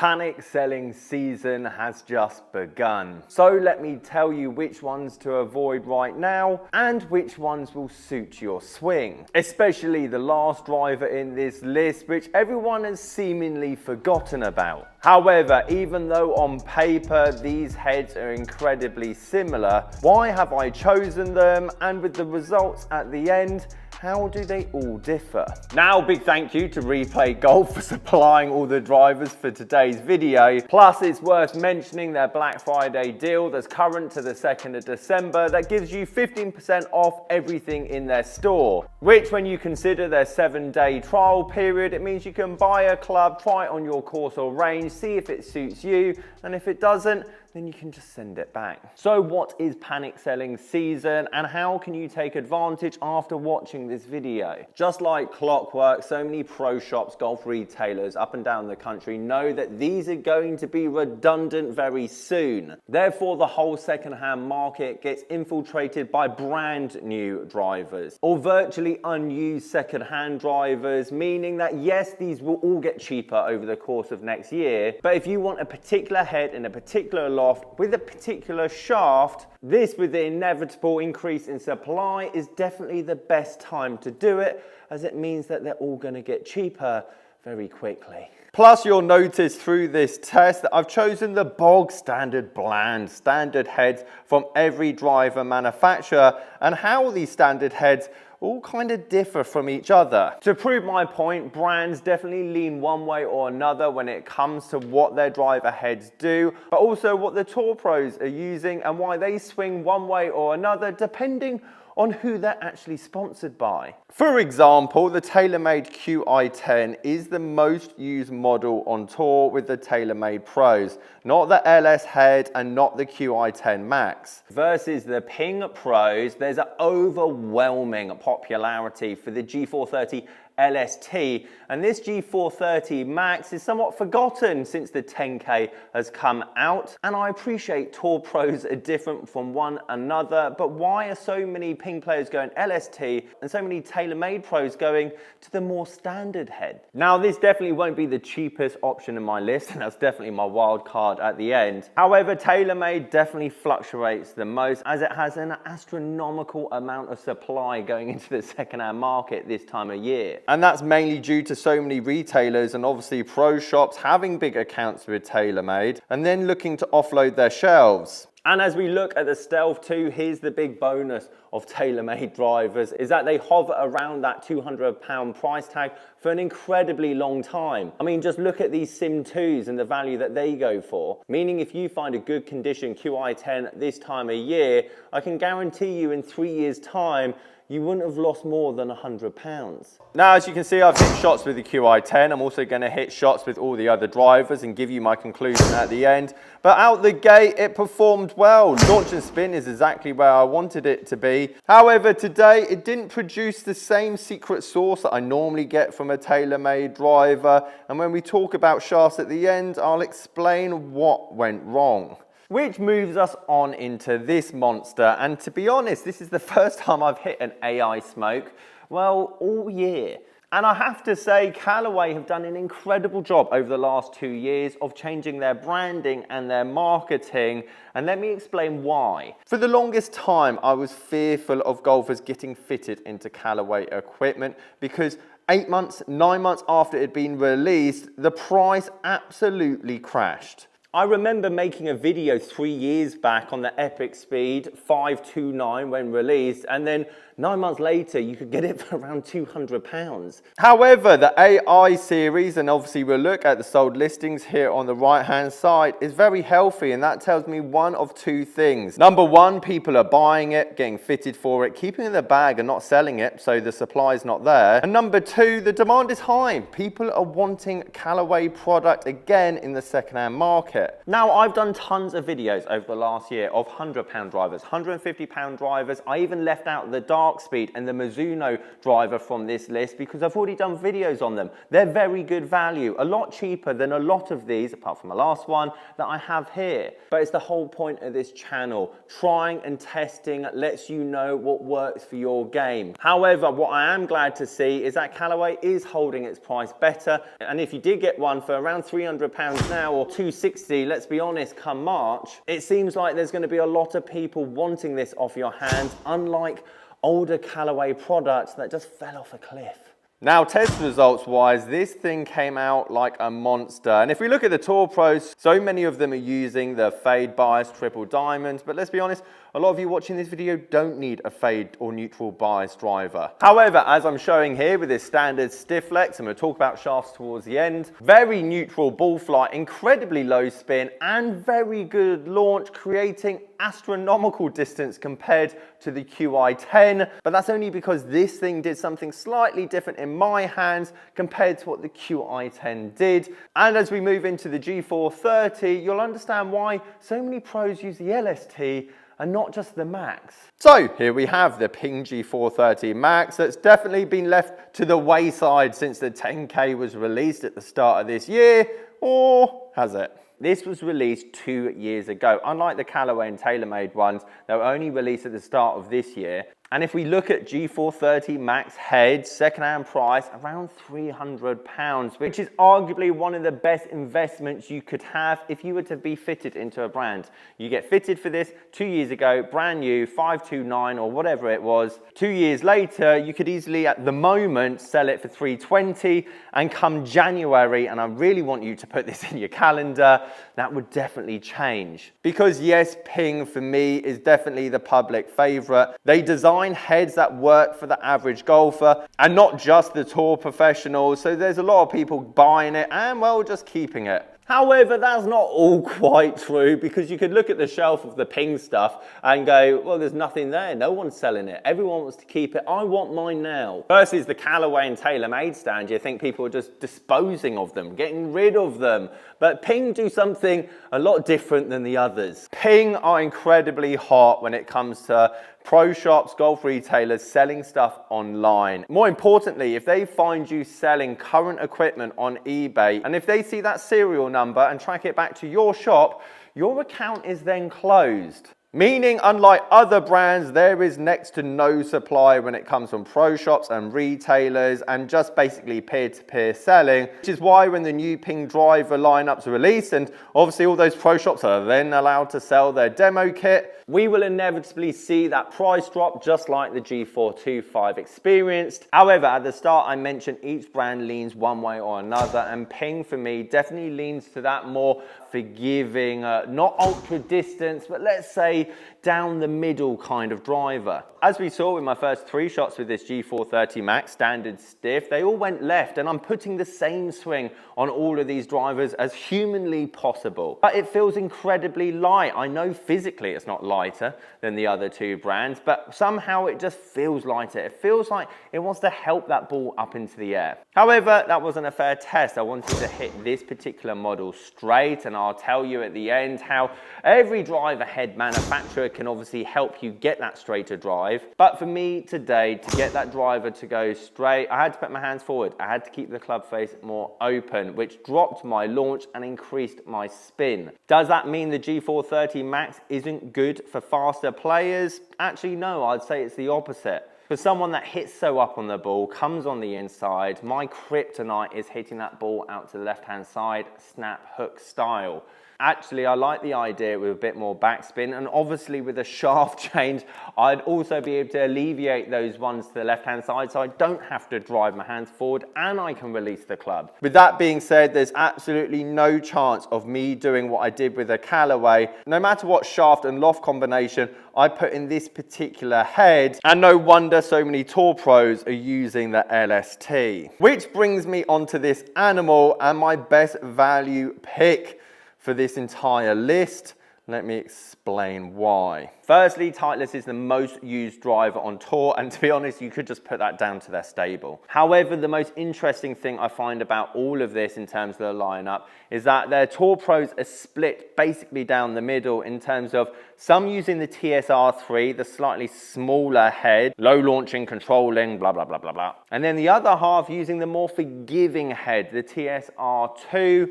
Panic selling season has just begun. So let me tell you which ones to avoid right now and which ones will suit your swing. Especially the last driver in this list, which everyone has seemingly forgotten about. However, even though on paper these heads are incredibly similar, why have I chosen them? And with the results at the end, how do they all differ? Now, big thank you to Replay Golf for supplying all the drivers for today's video. Plus, it's worth mentioning their Black Friday deal that's current to the 2nd of December that gives you 15% off everything in their store. Which, when you consider their 7-day trial period, it means you can buy a club, try it on your course or range, see if it suits you, and if it doesn't, then you can just send it back. So what is panic selling season and how can you take advantage after watching this video? Just like clockwork, so many pro shops, golf retailers up and down the country know that these are going to be redundant very soon. Therefore, the whole second-hand market gets infiltrated by brand new drivers or virtually unused second-hand drivers, meaning that yes, these will all get cheaper over the course of next year, but if you want a particular head in a particular loft with a particular shaft, this with the inevitable increase in supply is definitely the best time to do it, as it means that they're all going to get cheaper very quickly. Plus, you'll notice through this test that I've chosen the bog standard bland standard heads from every driver manufacturer and how these standard heads all kind of differ from each other. To prove my point, brands definitely lean one way or another when it comes to what their driver heads do, but also what the tour pros are using and why they swing one way or another depending on who they're actually sponsored by. For example, the TaylorMade Qi10 is the most used model on tour with the TaylorMade Pros, not the LS head and not the Qi10 Max. Versus the Ping Pros, there's an overwhelming popularity for the G430 LST, and this G430 Max is somewhat forgotten since the 10K has come out, and I appreciate tour pros are different from one another, but why are so many Ping players going LST and so many TaylorMade pros going to the more standard head? Now, this definitely won't be the cheapest option in my list, and that's definitely my wild card at the end. However, TaylorMade definitely fluctuates the most as it has an astronomical amount of supply going into the second-hand market this time of year. And that's mainly due to so many retailers and obviously pro shops having big accounts with TaylorMade and then looking to offload their shelves. And as we look at the Stealth 2, here's the big bonus of TaylorMade drivers is that they hover around that £200 price tag for an incredibly long time. I mean, just look at these Sim 2s and the value that they go for. Meaning if you find a good condition Qi10 this time of year, I can guarantee you in 3 years' time, you wouldn't have lost more than £100. Now, as you can see, I've hit shots with the Qi10. I'm also going to hit shots with all the other drivers and give you my conclusion at the end. But out the gate, it performed well. Launch and spin is exactly where I wanted it to be. However, today, it didn't produce the same secret sauce that I normally get from a TaylorMade driver. And when we talk about shafts at the end, I'll explain what went wrong. Which moves us on into this monster, and to be honest, this is the first time I've hit an AI Smoke, well, all year. And I have to say, Callaway have done an incredible job over the last 2 years of changing their branding and their marketing, and let me explain why. For the longest time, I was fearful of golfers getting fitted into Callaway equipment because 8 months, 9 months after it had been released, the price absolutely crashed. I remember making a video 3 years back on the Epic Speed 529 when released, and then 9 months later, you could get it for around £200. However, the AI series, and obviously we'll look at the sold listings here on the right-hand side, is very healthy, and that tells me one of two things. Number one, people are buying it, getting fitted for it, keeping it in the bag and not selling it, so the supply is not there. And number two, the demand is high. People are wanting Callaway product again in the second-hand market. Now, I've done tons of videos over the last year of £100 drivers, £150 drivers. I even left out the dark spark speed and the Mizuno driver from this list because I've already done videos on them. They're very good value, a lot cheaper than a lot of these, apart from the last one, that I have here. But it's the whole point of this channel. Trying and testing lets you know what works for your game. However, what I am glad to see is that Callaway is holding its price better. And if you did get one for around £300 now or $260, let's be honest, come March, it seems like there's going to be a lot of people wanting this off your hands, unlike older Callaway products that just fell off a cliff. Now, test results wise, this thing came out like a monster. And if we look at the Tour Pros, so many of them are using the fade bias triple diamond, but let's be honest, a lot of you watching this video don't need a fade or neutral bias driver. However, as I'm showing here with this standard stiff flex, and we'll talk about shafts towards the end, very neutral ball flight, incredibly low spin, and very good launch, creating astronomical distance compared to the Qi10, but that's only because this thing did something slightly different in my hands compared to what the Qi10 did. And as we move into the G430, you'll understand why so many pros use the LST and not just the Max. So here we have the Ping G430 Max that's definitely been left to the wayside since the 10K was released at the start of this year, or has it? This was released 2 years ago. Unlike the Callaway and TaylorMade ones, they were only released at the start of this year. And if we look at G430 Max heads, secondhand price around £300, which is arguably one of the best investments you could have if you were to be fitted into a brand. You get fitted for this 2 years ago, brand new, 529 or whatever it was. 2 years later, you could easily at the moment sell it for 320, and come January, and I really want you to put this in your calendar, that would definitely change. Because yes, Ping for me is definitely the public favorite. They design heads that work for the average golfer and not just the tour professionals, so there's a lot of people buying it and, well, just keeping it. However, that's not all quite true, because you could look at the shelf of the Ping stuff and go, well, there's nothing there. No one's selling it. Everyone wants to keep it. I want mine now. Versus the Callaway and TaylorMade stand, you think people are just disposing of them, getting rid of them. But Ping do something a lot different than the others. Ping are incredibly hot when it comes to pro shops, golf retailers selling stuff online. More importantly, if they find you selling current equipment on eBay, and if they see that serial number and track it back to your shop, your account is then closed. Meaning, unlike other brands, there is next to no supply when it comes from pro shops and retailers and just basically peer-to-peer selling, which is why when the new Ping driver lineups are released, and obviously all those pro shops are then allowed to sell their demo kit, we will inevitably see that price drop just like the G425 experienced. However, at the start I mentioned each brand leans one way or another, and Ping for me definitely leans to that more forgiving, not ultra distance, but let's say down the middle kind of driver. As we saw with my first 3 shots with this G430 Max standard stiff, they all went left, and I'm putting the same swing on all of these drivers as humanly possible. But it feels incredibly light. I know physically it's not lighter than the other 2 brands, but somehow it just feels lighter. It feels like it wants to help that ball up into the air. However, that wasn't a fair test. I wanted to hit this particular model straight, and I'll tell you at the end how every driver head manufacturer can obviously help you get that straighter drive. But for me today, to get that driver to go straight, I had to put my hands forward. I had to keep the club face more open, which dropped my launch and increased my spin. Does that mean the G430 Max isn't good for faster players? Actually, no, I'd say it's the opposite. For someone that hits so up on the ball, comes on the inside, my kryptonite is hitting that ball out to the left-hand side, snap hook style. Actually, I like the idea with a bit more backspin, and obviously with a shaft change, I'd also be able to alleviate those ones to the left-hand side, so I don't have to drive my hands forward, and I can release the club. With that being said, there's absolutely no chance of me doing what I did with a Callaway, no matter what shaft and loft combination I put in this particular head, and no wonder so many tour pros are using the LST. Which brings me onto this animal and my best value pick for this entire list, Let me explain why. Firstly, Titleist is the most used driver on tour, and to be honest, you could just put that down to their stable. However, the most interesting thing I find about all of this in terms of the lineup is that their Tour Pros are split basically down the middle in terms of some using the TSR2, the slightly smaller head, low launching, controlling, blah, blah, blah, blah, blah. And then the other half using the more forgiving head, the TSR2.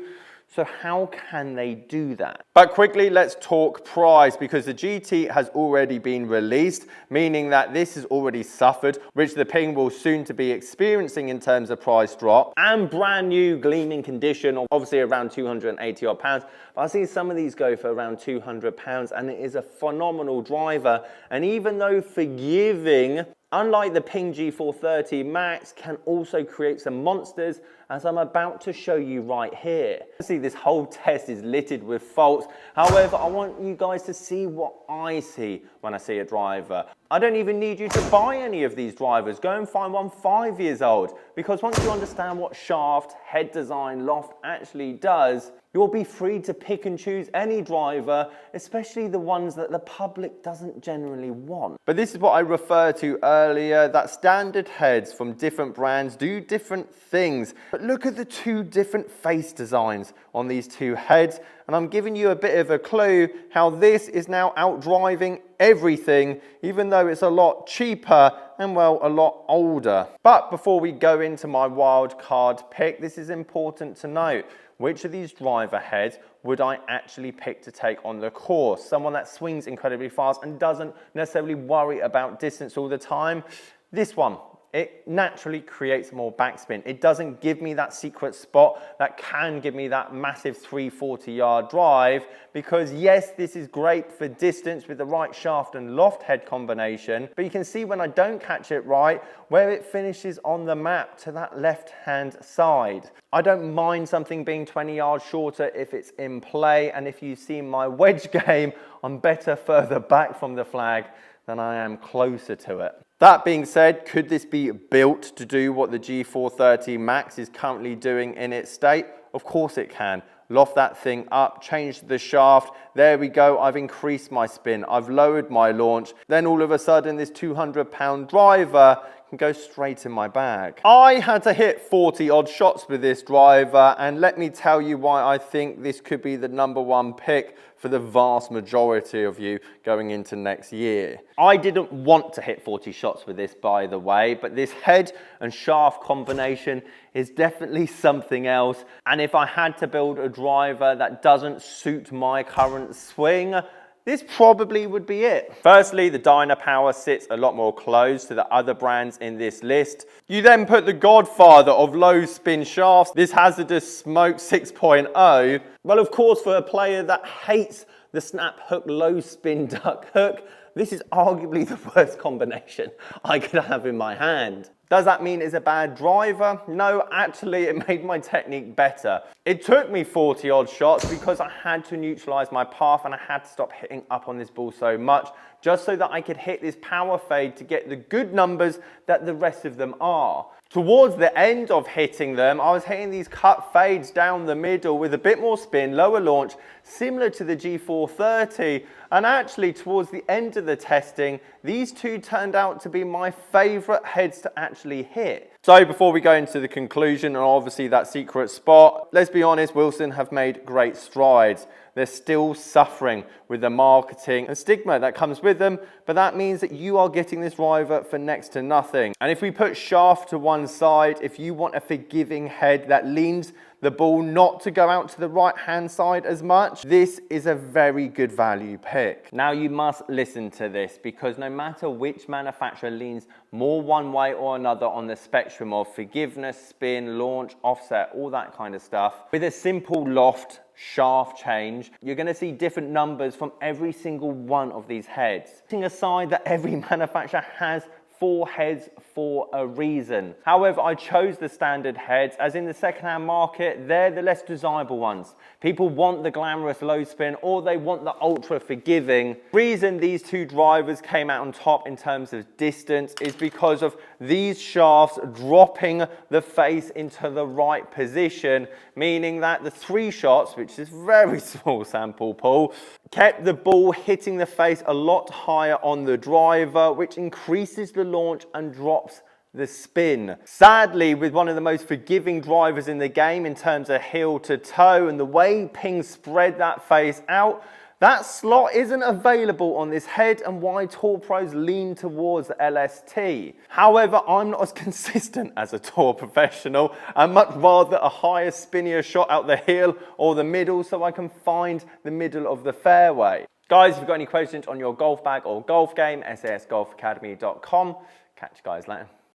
So how can they do that? But quickly, let's talk price, because the GT has already been released, meaning that this has already suffered, which the Ping will soon to be experiencing in terms of price drop. And brand new gleaming condition, obviously around 280 odd pounds. But I've seen some of these go for around 200 pounds, and it is a phenomenal driver. And even though forgiving, unlike the Ping G430 Max, can also create some monsters, as I'm about to show you right here. See, this whole test is littered with faults. However, I want you guys to see what I see when I see a driver. I don't even need you to buy any of these drivers. Go and find one 5 years old, because once you understand what shaft, head design, loft actually does, you'll be free to pick and choose any driver, especially the ones that the public doesn't generally want. But this is what I referred to earlier, that standard heads from different brands do different things. But look at the two different face designs on these two heads, and I'm giving you a bit of a clue how this is now outdriving everything, even though it's a lot cheaper and, well, a lot older. But before we go into my wild card pick, this is important to note. Which of these driver heads would I actually pick to take on the course? Someone that swings incredibly fast and doesn't necessarily worry about distance all the time? This one. It naturally creates more backspin. It doesn't give me that secret spot that can give me that massive 340-yard drive, because yes, this is great for distance with the right shaft and loft head combination, but you can see when I don't catch it right, where it finishes on the map to that left-hand side. I don't mind something being 20 yards shorter if it's in play, and if you've seen my wedge game, I'm better further back from the flag than I am closer to it. That being said, could this be built to do what the G430 Max is currently doing in its state? Of course it can. Loft that thing up, change the shaft. There we go, I've increased my spin. I've lowered my launch. Then all of a sudden, this 200-pound driver can go straight in my bag. I had to hit 40 odd shots with this driver, and let me tell you why I think this could be the #1 pick for the vast majority of you going into next year. I didn't want to hit 40 shots with this, by the way, but this head and shaft combination is definitely something else. And if I had to build a driver that doesn't suit my current swing, this probably would be it. Firstly, the Dynapower sits a lot more close to the other brands in this list. You then put the godfather of low spin shafts, this hazardous Smoke 6.0. Well, of course, for a player that hates the snap hook low spin duck hook, this is arguably the worst combination I could have in my hand. Does that mean it's a bad driver? No, actually it made my technique better. It took me 40 odd shots because I had to neutralize my path and I had to stop hitting up on this ball so much, just so that I could hit this power fade to get the good numbers that the rest of them are. Towards the end of hitting them, I was hitting these cut fades down the middle with a bit more spin, lower launch, similar to the G430. And actually, towards the end of the testing, these two turned out to be my favorite heads to actually hit. So before we go into the conclusion, and obviously that secret spot, let's be honest, Wilson have made great strides. They're still suffering with the marketing and stigma that comes with them, but that means that you are getting this driver for next to nothing. And if we put shaft to one side, if you want a forgiving head that leans the ball not to go out to the right hand side as much, this is a very good value pick. Now you must listen to this, because no matter which manufacturer leans more one way or another on the spectrum of forgiveness, spin, launch, offset, all that kind of stuff, with a simple loft shaft change, you're going to see different numbers from every single one of these heads. Putting aside that every manufacturer has 4 heads for a reason. However, I chose the standard heads as in the secondhand market, they're the less desirable ones. People want the glamorous low spin or they want the ultra forgiving. Reason these two drivers came out on top in terms of distance is because of these shafts dropping the face into the right position, meaning that the 3 shots, which is very small sample pool, kept the ball hitting the face a lot higher on the driver, which increases the launch and drops the spin. Sadly, with one of the most forgiving drivers in the game in terms of heel to toe and the way Ping spread that face out, that slot isn't available on this head and why tour pros lean towards the LST. However, I'm not as consistent as a tour professional and much rather a higher spinnier shot out the heel or the middle so I can find the middle of the fairway. Guys, if you've got any questions on your golf bag or golf game, sasgolfacademy.com. Catch you guys later.